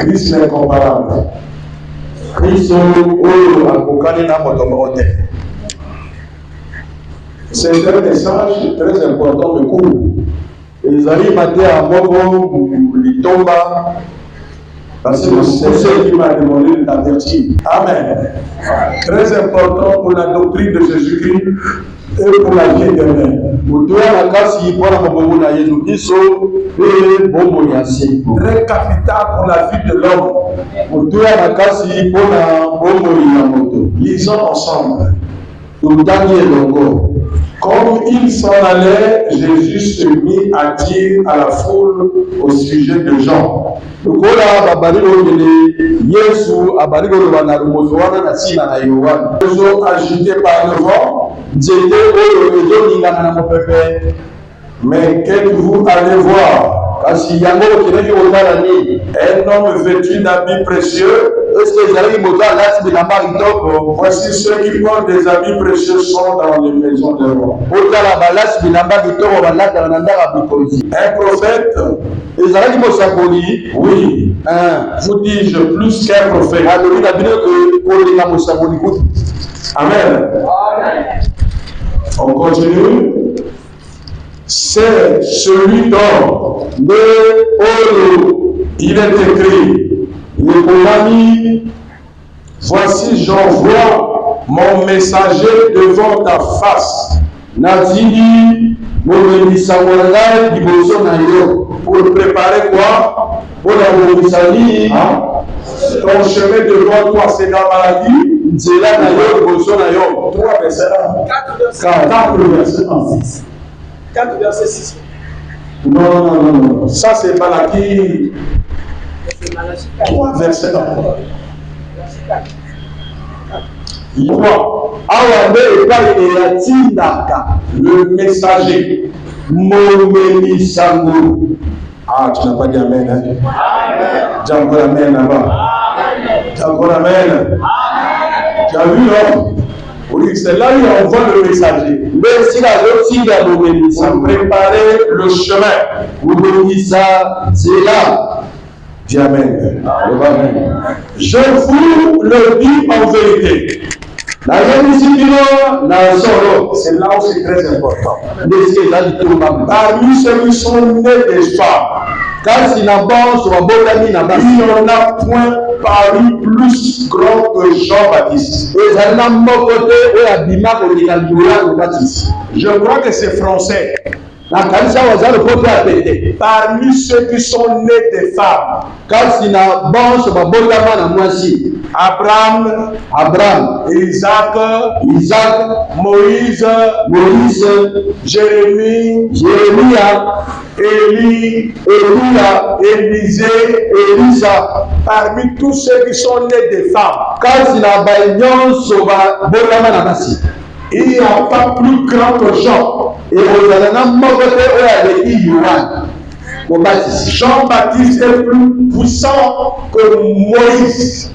Christ l'incomparable. Christ c'est un message très important de cours. Les amis m'ont à Mogo, Litomba, parce que c'est ce qui m'a demandé d'avertir. Amen. Très important pour la doctrine de Jésus-Christ et pour la vie éternelle. Très capital pour la vie de l'homme. Lisons ensemble. Comme il s'en allait, Jésus se mit à dire à la foule au sujet de Jean. Agité par le vent, mais qu'êtes-vous allé voir? Un homme vêtu d'habits précieux. Voici ceux qui portent des habits précieux sont dans les maisons de roi. Un prophète, oui, vous dis-je, plus qu'un prophète. Amen. On continue. C'est celui dont il est écrit, voici j'envoie mon messager devant ta face. Pour préparer quoi? Ton chemin devant toi, c'est la maladie. 3 versets 4 versets 6. 4 verset 6. Non. Ça c'est Malachie. 3 verset 1. Le messager. Ah, tu n'as pas dit amen. Hein? Dis encore amen là-bas. Dis encore amen. Tu as vu, non? Oui, c'est là où on voit le messager. On préparer le chemin. Dis amen. Je vous le dis en vérité. C'est là où c'est très important. Parmi ceux qui sont nés des femmes, il n'en a point paru plus grand que Jean-Baptiste. Je crois que c'est français. Parmi ceux qui sont nés des femmes, Abraham, Isaac, Moïse, Jérémie, Élie, Élisée, Élisa. Parmi tous ceux qui sont nés des femmes, il n'y a pas plus grand que Jean. Jean-Baptiste est plus puissant que Moïse.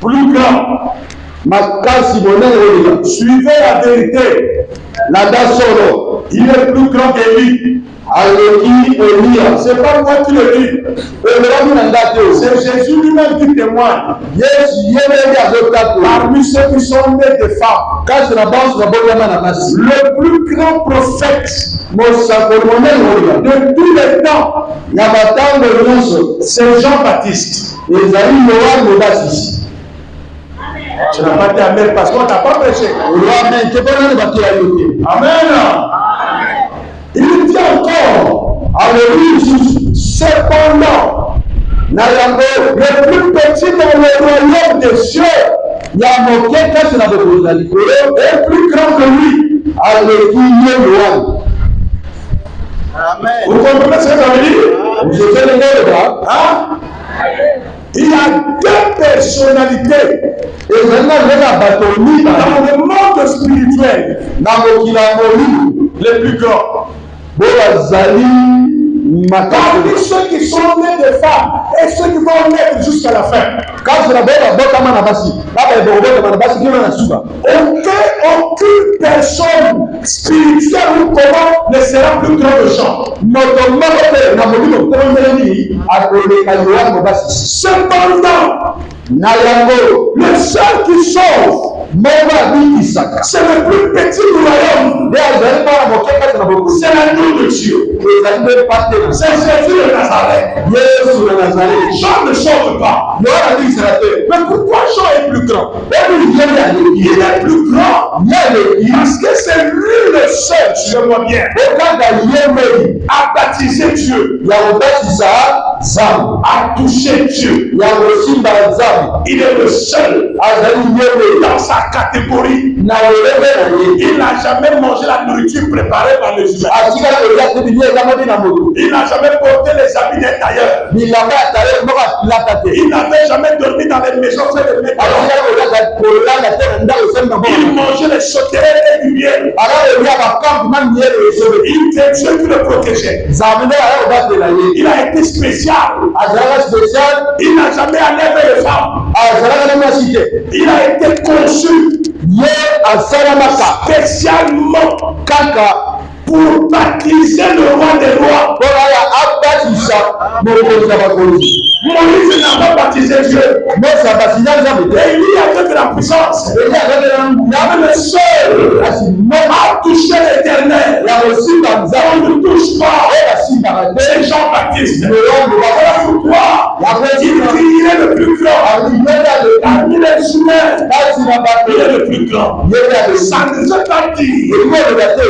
Plus grand. Suivez la vérité. Il est plus grand qu'Élie. C'est pas moi qui le dis. C'est Jésus lui-même qui témoigne. Parmi ceux qui sont nés des femmes, le plus grand prophète de tous les temps, c'est Jean-Baptiste. Tu n'as pas dit amen parce qu'on t'a pas prêché. Amen. Il dit encore, cependant, le plus petit dans le royaume des cieux est plus grand que lui. Amen. Vous comprenez ce que ça veut dire? Hein? Il y a deux personnalités dans le monde spirituel, les plus grands. parmi ceux qui sont nés de femmes et ceux qui vont naître jusqu'à la fin. Aucune personne spirituelle ou comment ne sera plus grand de Jean. Cependant, le seul qui sauve, c'est le plus petit du royaume. C'est l'agneau de Dieu. C'est Jésus de Nazareth. Jean ne sauve pas. Mais pourquoi Jean est plus grand? Il est plus grand parce que c'est lui le seul, tu le vois bien, à baptiser Dieu, à toucher Dieu. Il est le seul dans sa catégorie. Il n'a jamais mangé la nourriture préparée par les humains. Il n'a jamais porté les habits d'un tailleur. Il n'avait jamais dormi dans les maisons faites de métal. Il mangeait les sauterelles et du miel. Il était Dieu qui le protégeait. Il a été spécial. Il n'a jamais enlevé les femmes. Il a été conçu spécialement pour baptiser le roi des rois. Moïse n'a pas baptisé Dieu. Et lui avait de la puissance. Il avait le seul à toucher l'éternel. On ne touche pas. C'est Jean-Baptiste. Voilà pourquoi il est le plus grand. Parmi les humains, il est le plus grand. Ça ne veut pas dire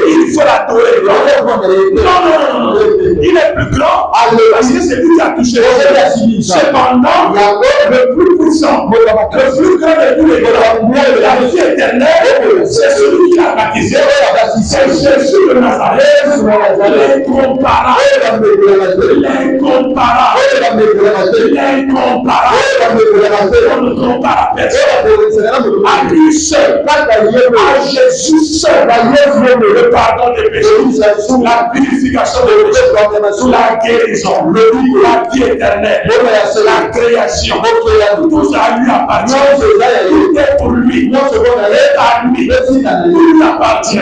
il faut l'adorer. Non. Il est plus grand parce que c'est lui qui a touché. Cependant, le plus puissant, le plus grand de tous les grands, la vie éternelle, c'est celui qui l'a baptisé. C'est Jésus de Nazareth, l'incomparable, on ne compare à personne, à lui seul, à Jésus seul, le pardon des péchés, la purification des péchés, la guérison, la vie éternelle, la création, tout ça lui appartient. Tout est pour lui, tout est à lui, tout lui appartient.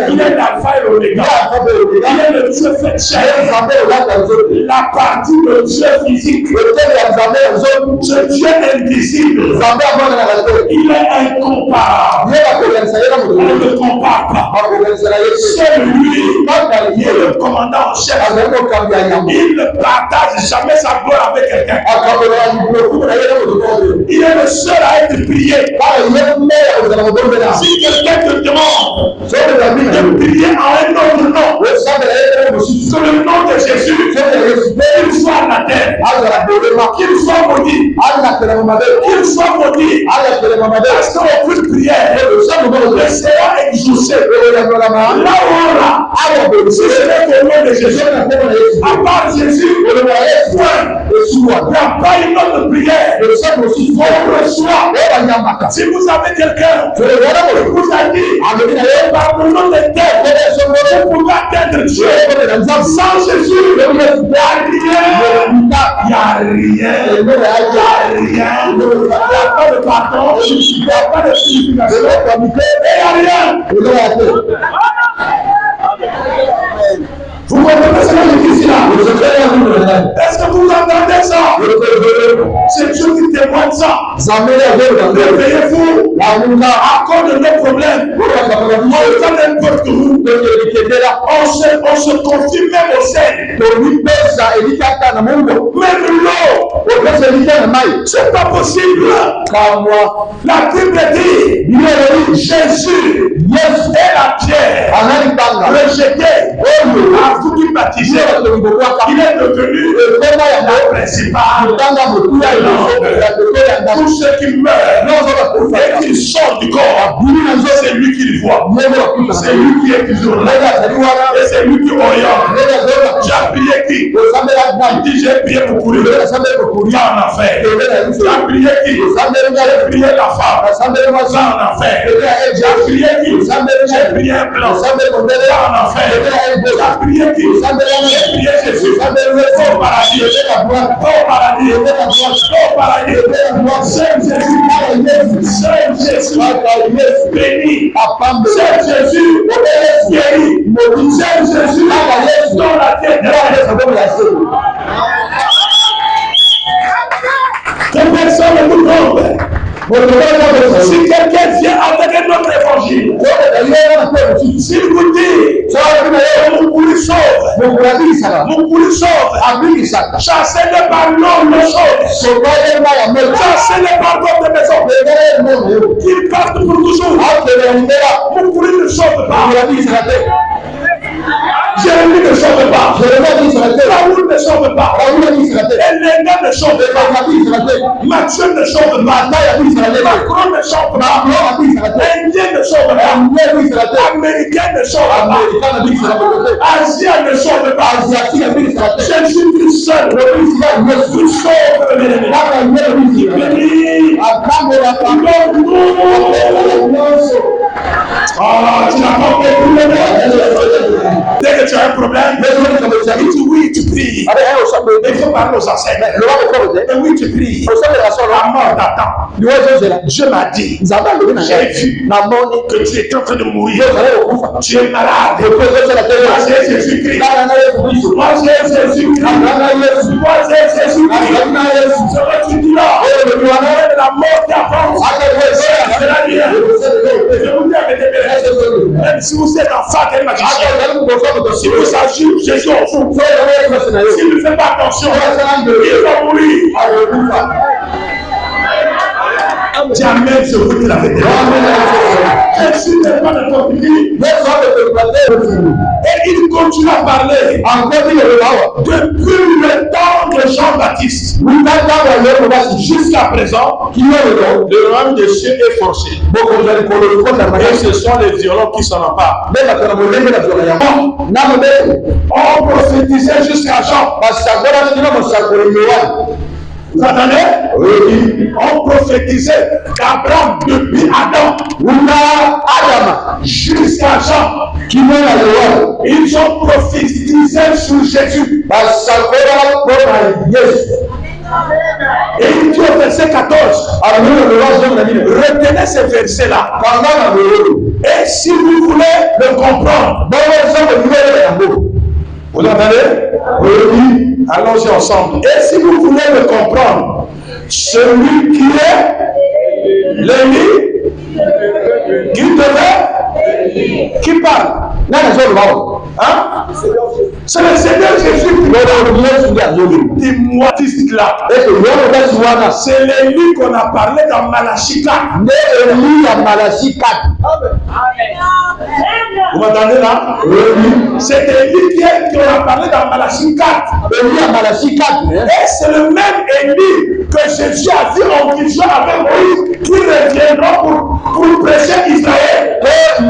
Il est l'alpha et l'oméga. Il est le Dieu fait chair. La partie de Dieu physique, ce Dieu invisible. Il est incomparable. On ne le compare pas. C'est lui qui est le commandant en chef. Il ne partage jamais sa gloire avec quelqu'un. Il est le seul à être prié. Si quelqu'un te demande de prier en un autre nom que le nom de Jésus, qu'il soit en la terre, qu'il soit maudit, qu'il soit maudit, parce qu'aucune prière ne sera exaucée. Là où on l'a, si ce n'est qu'au nom de Jésus, à part Jésus, il n'y a pas une autre prière. On reçoit. Si vous avez quelqu'un qui vous a dit, par le nom de Dieu, je pouvais atteindre Dieu. Sans Jésus, il n'y a rien. Il n'y a pas de pardon, il n'y a pas de purification, il n'y a rien. Vous comprenez ce que je dis ici là? Est-ce que vous entendez ça? C'est Dieu qui témoigne ça. Réveillez-vous à cause de nos problèmes. On est n'importe où. On se confie même au sein. Même l'eau. C'est pas possible. La Bible dit Jésus est la pierre rejetée. À vous qui baptisez, il est devenu la principale. Tous ceux qui meurent et qui sortent du corps, c'est lui qui le voit. C'est lui qui est toujours là. Et c'est lui qui oriente. Tu as prié qui? Tu dis j'ai prié pour courir. Va en enfer. Tu as prié qui? J'ai prié la femme. Va en enfer. Tu as prié qui? J'ai prié un blanc. Va en enfer. Tu as prié qui? J'ai prié Jésus. Au paradis. Au paradis. Au paradis. Saint Jésus. Saint Jésus. Béni. Saint Jésus. Guéri. Saint Jésus. Dans la tête. Que personne ne nous trompe. Si quelqu'un vient avec notre évangile, s'il vous dit, mon coulis sauve, chassez-le par l'eau, le sauve, chassez-le par votre maison, qu'il parte pour toujours, mon coulis ne sauve pas. Jérémie ne sauve pas. Raoul ne sauve pas. Elena ne sauve pas. Matthieu ne sauve pas. Macron ne sauve pas. Indien ne sauve pas. Américain ne sauve pas. Asien ne sauve pas. Jésus-Christ seul vous sauve l'ennemi. Tu n'as pas compris. Dès que tu as un problème, oui, tu pries. Il faut parler aux enseignants. Mais oui, tu pries. La mort t'attend. Dieu m'a dit, j'ai vu que tu es en train de mourir. Tu es malade. Moi, j'ai Jésus-Christ. Moi, j'ai Jésus-Christ. Moi, j'ai Jésus-Christ. Ce que tu dis là, la mort qui avance. Je vous dis avec des même si vous êtes en fac et magicien, si vous agissez Jésus en vous, s'il ne fait pas attention, il va mourir. Jamais je vous dis la vérité. Jésus n'est pas n'importe qui. Et il continue à parler depuis le temps de Jean-Baptiste jusqu'à présent. Le royaume des cieux est forcé. Et ce sont les violents qui s'en emparent. On prophétisait jusqu'à Jean. Vous entendez? Oui. On prophétisait qu'Abraham depuis Adam jusqu'à Jean, ils ont prophétisé sur Jésus. Et il dit au verset 14, retenez ce verset-là. Et si vous voulez le comprendre, vous entendez? Oui. Allons-y ensemble. Et si vous voulez le comprendre, celui qui est l'ennemi, qui devait, qui parle. Hein? C'est le Seigneur Jésus qui dis-moi là. C'est l'Élie qu'on a parlé dans Malachie 4. Vous m'entendez là? Oui. C'est Élie qu'on a parlé dans Malachie 4. Et c'est le même Élie que Jésus a dit en vision avec Moïse qui reviendra pour prêcher Israël. C'est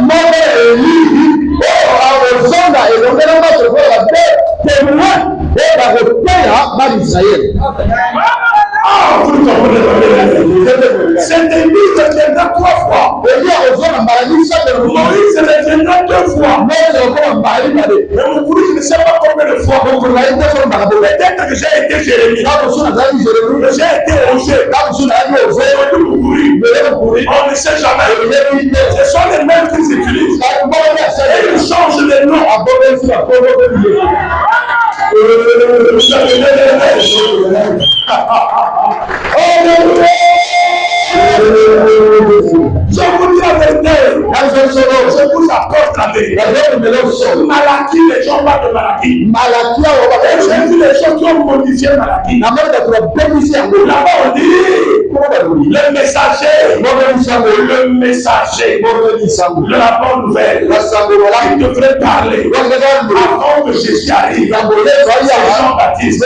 Élie reviendra 3 fois. Moïse reviendra 2 fois. Mais mon courrier, je ne sais pas combien de fois. Peut-être que j'ai été Jérémie. J'ai été Roger. On ne sait jamais. Ce sont les mêmes qu'ils utilisent. Et ils changent les noms. Je vous dis la vérité. Je vous apporte la vérité. Malachie, les gens parlent de Malachie. Et j'ai vu les gens qui ont modifié Malachie. Là-bas on dit le messager de la bonne nouvelle. Il devrait parler avant que Jésus arrive. C'est Jean-Baptiste.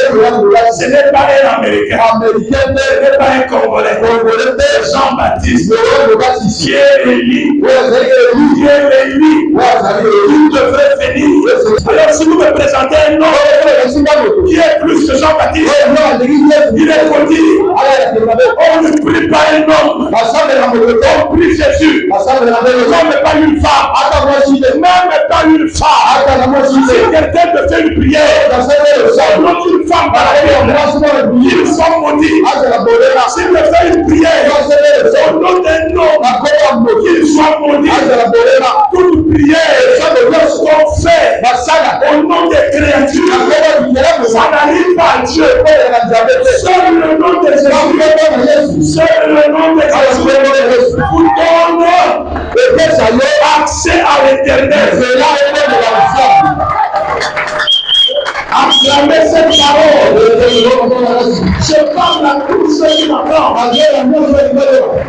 Ce n'est pas un Américain. Ce n'est pas un Congolais. C'est Jean-Baptiste. Qui est Élie. Il devrait venir Alors si vous me présentez un homme qui est plus que Jean-Baptiste, il est maudit. On ne prie pas un homme, on prie Jésus. Même pas une femme, même pas une femme. Si quelqu'un te fait une prière, son nom d'une femme par la gueule, ils sont maudits. Si tu fais une prière, au nom d'un homme, qu'ils soient maudits. Toute prière qu'on fait au nom des créatures, ça n'arrive pas à Dieu. Seul le nom de Jésus, seul le nom de Jésus vous donne accès à l'éternel. Acclamez cette parole. Je parle à tous ceux qui m'entendent.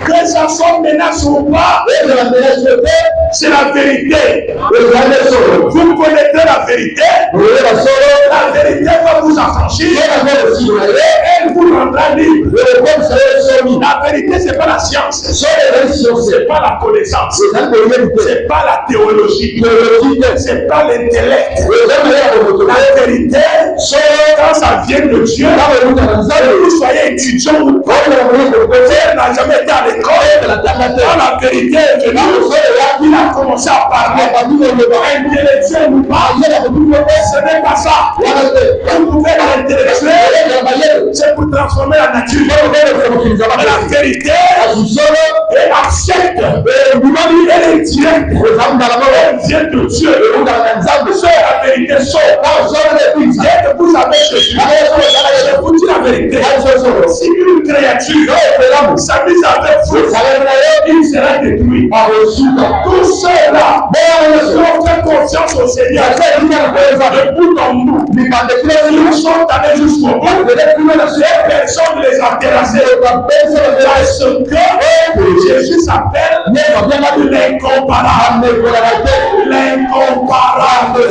Que ça soit menace ou pas, c'est la vérité. Vous connaissez la vérité. La vérité va vous affranchir. Elle vous rendra libre. La vérité, ce n'est pas la science. Ce n'est pas la connaissance. Ce n'est pas la théologie. Ce n'est pas l'intellect. La vérité, quand ça vient de Dieu, que vous soyez étudiant ou pas, Dieu n'a jamais été à l'école. Quand la vérité est venue, il a commencé à parler. Intellectuel ou pas, ce n'est pas ça. Vous pouvez être intellectuel, c'est pour transformer la nature. Mais la vérité est abjecte, elle est directe, elle vient de Dieu. C'est la vérité sort. Dès que vous avez Jésus, je vous dis la vérité. Si une créature s'amuse avec vous, il sera détruit. Tous ceux-là qui ont fait confiance au Seigneur, de bout en bout, ils sont allés jusqu'au bout. Les personnes les ont terrassés parce que Jésus s'appelle l'incomparable. L'incomparable.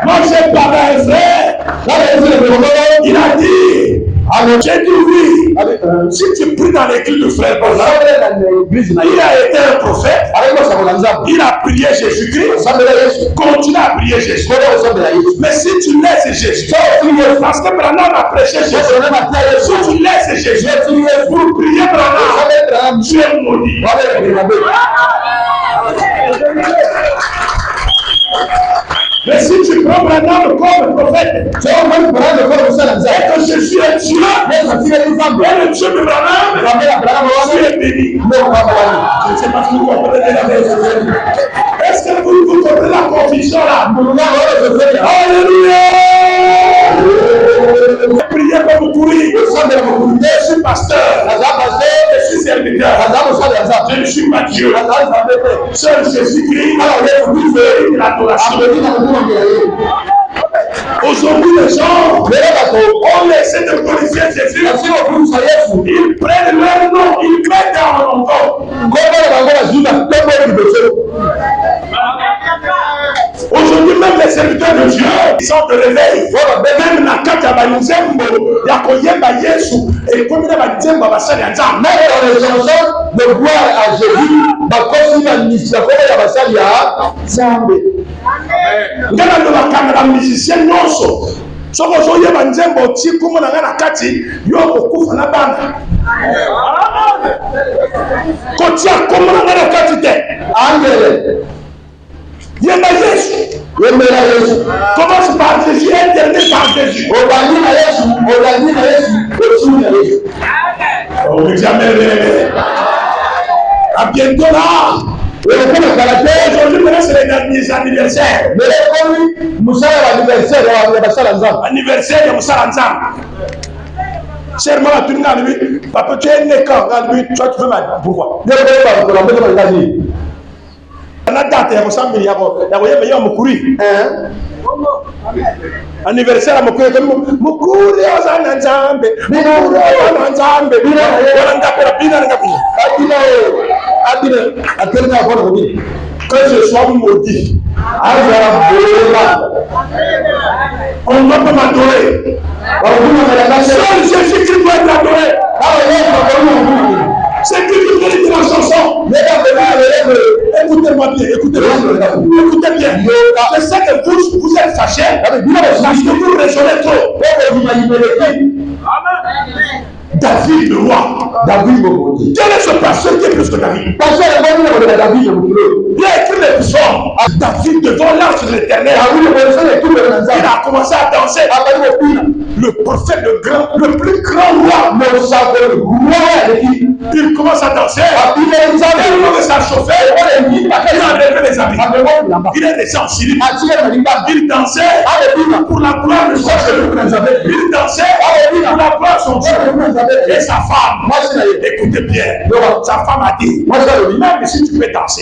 Moi j'ai parlé à un frère, il a dit, j'ai dit oui, si tu pries dans l'église du frère Bola, il a été un prophète, il a prié Jésus-Christ, continue à prier Jésus. Mais si tu laisses Jésus, parce que Branham a prêché Jésus, si tu laisses Jésus pour prier Branham, tu es maudit. Mais si tu prends Branham comme prophète, et que Jésus est Dieu, et le Dieu de Branham, tu es béni. Je ne sais pas si vous comprenez la vérité. Est-ce que vous comprenez la conviction là? Alléluia! Priez pour vous courir. Je suis pasteur. Je suis serviteur. Je ne suis pas Dieu. Seul Jésus-Christ fait l'adoration. Aujourd'hui, les gens ont laissé de glorifier Jésus. Ils prennent leur nom, ils mettent en nom. Aujourd'hui, même les serviteurs de Dieu, ils sont de réveil. Même la carte à Banizembo, Yakoyemba Yesu, et comme il y a Banizembo, même dans les chansons de gloire à Jésus, la musicien nyonso soko zoyeba nzembo tikumu na ngana kati yo okufa na bana kotia komu na ngana kati te angele yemba Yesu commence par Jésus et termine par Jésus. Obani na Yesu continue na Yesu. Oh jamais. À bientôt là. Aujourd'hui, c'est les anniversaires. Anniversaire de Moussa Lanzam. Chèrement, tu n'as pas papa, tu es né quand? Toi, tu veux ma. Pourquoi? On a date, Moussa Miyabo. La voyez, mais il y a Mokuri. Anniversaire à Mokuri. Mokuri, Ozananzambe. Mokuri, Ozananzambe. Que je sois maudit, on ne peut m'adorer. Seul Jésus-Christ doit être adoré. C'est qui qui mérite la chanson. Écoutez-moi. écoutez-moi bien, écoutez bien. Écoutez bien. Je sais que vous êtes fâchés parce que vous raisonnez trop. David le roi. Quel est ce pasteur qui est plus que David? Il a écrit les psaumes. David devant l'arche de l'Éternel. Il a commencé à danser. Le prophète, le plus grand roi. Il commence à danser. Il s'est chauffé. Il a enlevé les habits. Il est resté en Syrie. Il dansait pour la gloire de son Dieu. Il dansait pour la gloire de son Dieu. Et sa femme, écoutez bien, sa femme a dit, même si tu peux danser,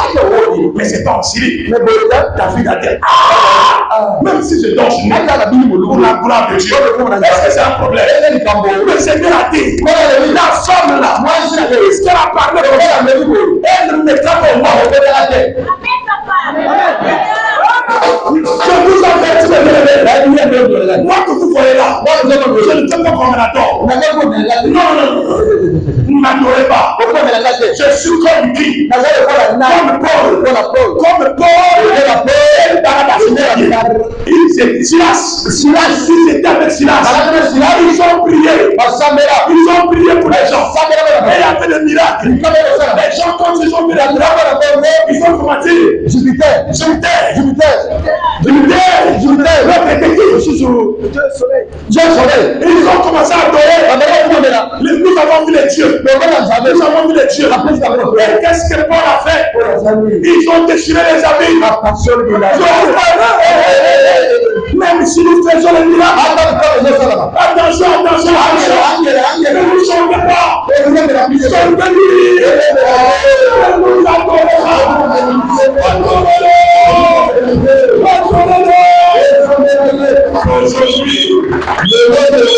mais c'est pas en Syrie. David a dit, même si je danse pour la gloire de Dieu, est-ce que c'est un problème? Le Seigneur a dit, la femme là, puisqu'elle a parlé, elle ne mettra pas au moins au de la tête. Je vous avertis, moi que vous voyez là, je ne peux pas comme un adore. Non, ne m'adorez pas. Je suis comme qui? Comme Paul. Ils étaient Silas. Ils étaient avec Silas. Ils ont prié. Ils ont prié pour les gens. Et il y avait des miracles. Les gens, quand ils ont vu les miracles, ils ont commencé. Jupiter. Dieu soleil. Ils ont commencé à adorer. Nous avons vu les dieux. Nous avons vu les dieux. Et qu'est-ce que Paul a fait? Ils ont déchiré les habits. Même si nous faisons les miracles, attention, ne nous changez pas. Nous sommes venus. Nous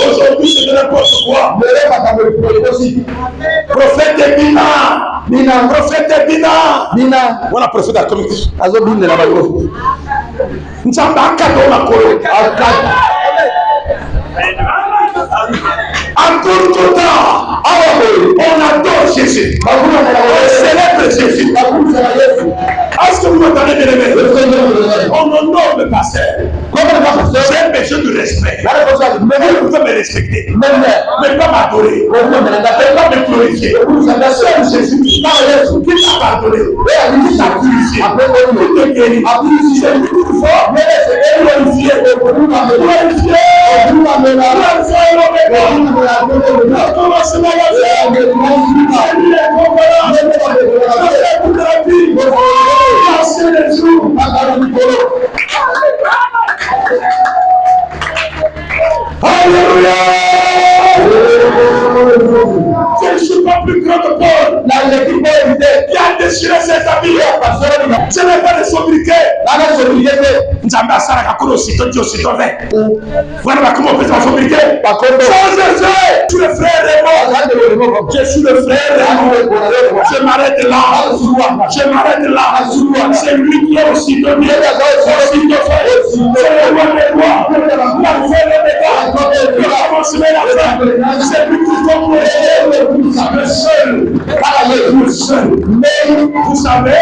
Aujourd'hui, c'est de n'importe quoi. Prophète Bina. Voilà, prophète à comité. En tout temps, on adore Jésus. On célèbre Jésus. Est-ce que vous m'entendez bien aimé? On honore le pasteur. J'ai besoin de respect. Vous pouvez me respecter, mais pas m'adorer, mais pas me glorifier. Seul Jésus qui t'a pardonné, qui t'a purifié, qui te guérit. C'est lui qui faut glorifier. Alléluia. Je ne suis pas plus grand que Paul. Qui a déchiré ses habits. Ce n'est pas de sobriquet. Nzambe asalaka kuna osito di osito ve. Voilà comment on peut se sobriquet. Sans Jésus. Je suis le frère Raymond. Je suis le frère Raymond. Je m'arrête là. C'est lui qui est osito di. C'est le roi des rois. La fin des dégâts. Le commencement et la fin. C'est lui qui comprend. Le seul. Mais vous savez,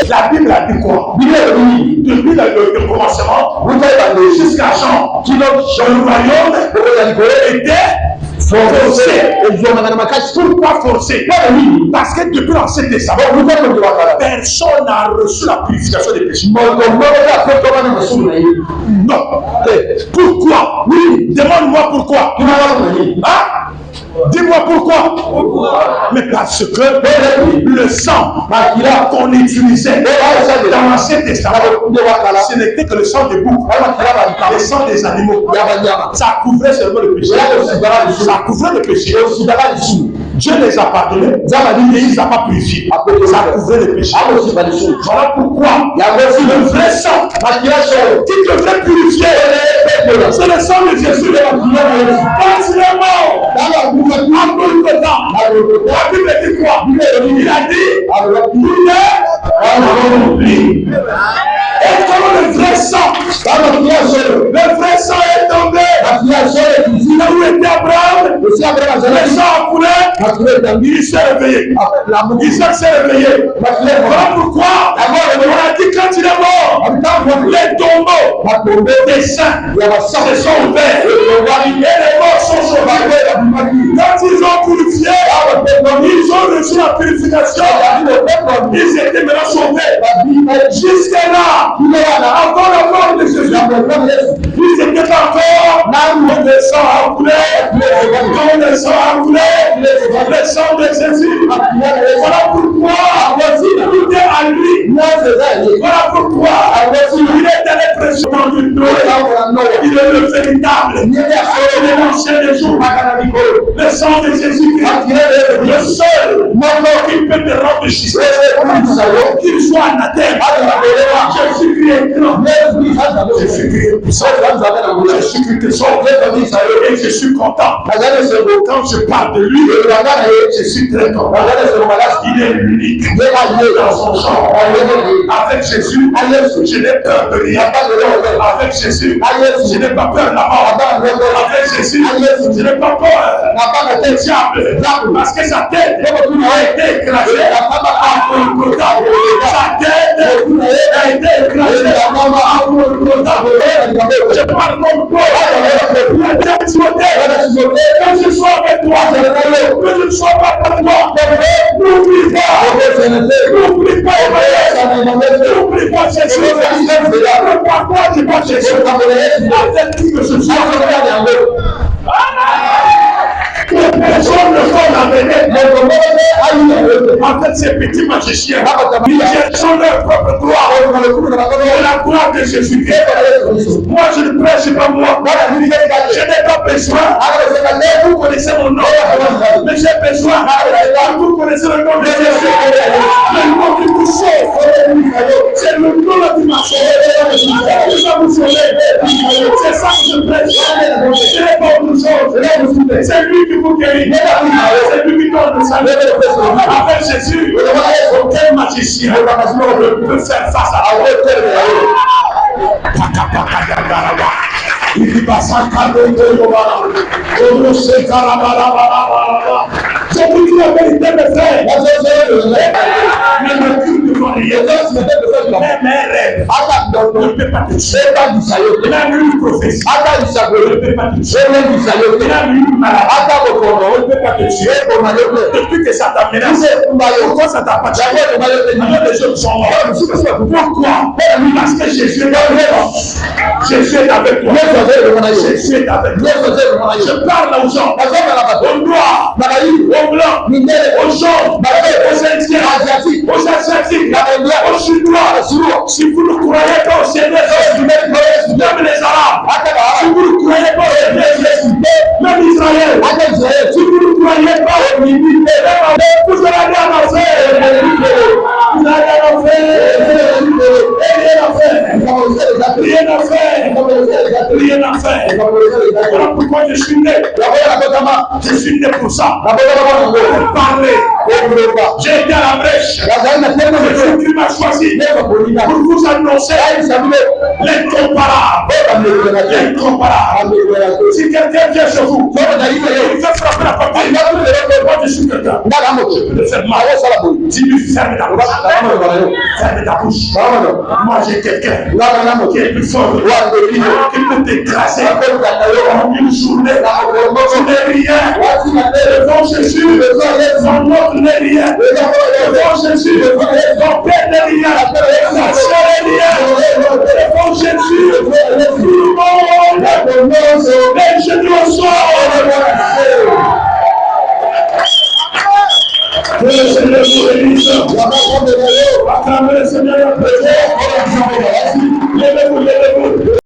la Bible a dit quoi? Depuis le commencement jusqu'à Jean, le royaume était forcé. Pourquoi forcé? Parce que depuis l'Ancien Testament, personne n'a reçu la purification des péchés. Non. Pourquoi? Oui. Demande-moi pourquoi. Hein? Dis-moi pourquoi. Mais parce que le sang qu'on utilisait dans l'Ancien Testament, ce n'était que le sang des boucs, le sang des animaux. Ça couvrait seulement le péché. Ça couvrait le péché. Dieu les a pardonnés, et il ne les a pas purifiés. Ça couvrait le péché. Voilà pourquoi le vrai sang qui devrait purifier, c'est le sang de Jésus. Quand il est mort, la Bible dit quoi? Il a dit, il est et comme le vrai sang est tombé, il là où était Abraham, le sang a coulé, il s'est réveillé. Isaac s'est réveillé. Voilà pourquoi on a dit quand il est mort, les tombeaux des saints se sont ouverts et les morts sont sauvés. Quand ils ont purifié, ils ont reçu la purification. Ils étaient maintenant sauvés. Jusque-là, encore la mort de Jésus, ils étaient encore dans le sang à couler, dans le sang à couler, le sang de Jésus. Voilà pourquoi tout est à lui. Voilà pourquoi il est dans les pressions du Noé. Il est le véritable. Il est l'ancien des jours. Le sang de Jésus-Christ, le seul qui peut te rendre justice, qu'il soit anathème. Jésus-Christ est grand. Jésus-Christ est puissant. Jésus-Christ est sauvé. Et je suis content. Quand je parle de lui, je suis très content. Il est unique dans son genre. Avec Jésus, je n'ai peur de rien. Avec Jésus, je n'ai pas peur de la mort. Avec Jésus, je n'ai pas peur du diable. Parce que sa tête a été écrasée. Sa tête a été écrasée. Je parle comme toi. La tête sautée. Que je sois avec toi. Que je ne sois pas avec toi. N'oublie pas. N'oublie pas. N'oublie pas Jésus. Pourquoi tu pas Jésus? Avec qui que ce soit. Personne ne peut l'amener. En fait, ces petits magiciens, ils sont leur propre gloire. La gloire de Jésus-Christ. Moi, je ne prêche pas moi. Je n'ai pas besoin. Vous connaissez mon nom. Mais j'ai besoin. Vous connaissez le nom de Jésus. Le nom qui vous sauve. C'est le nom qui m'a sauvé. Qui va vous sauver. C'est ça que je prêche. Ce n'est pas autre chose. C'est lui qui vous guérit. C'est lui qui donne le salut. Avec Jésus, aucun magicien ne peut faire face à la il passe à c'est pour qui la vérité me fait. Mais le culte devant les mes rêves ne peut pas te tuer. Même une prophétie ne peut pas te tuer. Même une maladie ne peut pas te tuer. Depuis que ça t'a menacé, pourquoi ça t'a pas tué? Alors les gens sont morts. Pourquoi? Parce que Jésus est avec toi. Jésus est avec toi. Jésus est avec toi. Je parle aux gens, aux noirs, aux blancs, aux jaunes, aux indiens, aux asiatiques, aux chinois. Si vous ne croyez pas au Seigneur Jésus, même les Arabes, si vous ne croyez pas au Seigneur Jésus, même Israël, si vous ne croyez pas au Libye, vous allez aller en enfer. Vous allez aller en enfer. Rien à faire. Rien à faire. Voilà pourquoi je suis né. Je suis né pour ça. Pour parler. J'ai été à la brèche. Jésus m'a choisi pour vous annoncer l'incomparable. L'incomparable. Si quelqu'un vient chez vous, il veut frapper la porte. Moi, je suis quelqu'un. Je peux le faire mal. Dis-lui, ferme ta bouche. Ferme ta bouche. Moi, j'ai quelqu'un qui est plus fort qui peut t'écraser en une journée. Tu n'es rien. Devant Jésus, son nom n'est rien. Devant Jésus, son père n'est rien. Sa soeur n'est rien. Devant Jésus, tout le monde est jeté au sol. Que le Seigneur vous bénisse. Acclamez le Seigneur. Levez-vous, levez-vous.